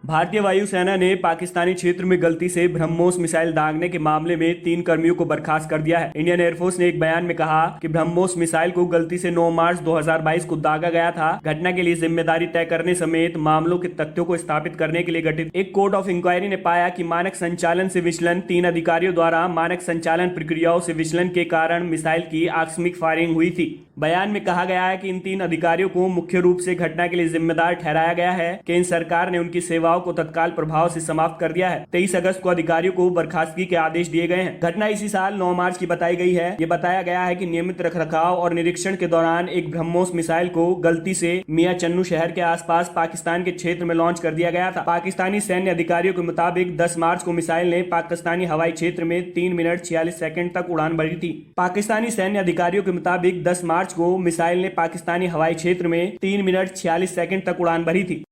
भारतीय वायुसेना ने पाकिस्तानी क्षेत्र में गलती से ब्रह्मोस मिसाइल दागने के मामले में 3 कर्मियों को बर्खास्त कर दिया है। इंडियन एयरफोर्स ने एक बयान में कहा कि ब्रह्मोस मिसाइल को गलती से 9 मार्च 2022 को दागा गया था। घटना के लिए जिम्मेदारी तय करने समेत मामलों के तथ्यों को स्थापित करने के लिए गठित एक कोर्ट ऑफ इंक्वायरी ने पाया कि मानक संचालन से विचलन 3 अधिकारियों द्वारा मानक संचालन प्रक्रियाओं से विचलन के कारण मिसाइल की आकस्मिक फायरिंग हुई थी। बयान में कहा गया है कि इन 3 अधिकारियों को मुख्य रूप से घटना के लिए जिम्मेदार ठहराया गया है। केंद्र सरकार ने उनकी सेवाओं को तत्काल प्रभाव से समाप्त कर दिया है। 23 अगस्त को अधिकारियों को बर्खास्तगी के आदेश दिए गए हैं। घटना इसी साल 9 मार्च की बताई गई है। ये बताया गया है कि नियमित रखरखाव और निरीक्षण के दौरान एक ब्रह्मोस मिसाइल को गलती से मियां चन्नू शहर के आसपास पाकिस्तान के क्षेत्र में लॉन्च कर दिया गया था। पाकिस्तानी सैन्य अधिकारियों के मुताबिक 10 मार्च को मिसाइल ने पाकिस्तानी हवाई क्षेत्र में 3 मिनट 46 सेकंड तक उड़ान भरी थी। पाकिस्तानी सैन्य अधिकारियों के मुताबिक 10 मार्च को मिसाइल ने पाकिस्तानी हवाई क्षेत्र में 3 मिनट 46 सेकंड तक उड़ान भरी थी।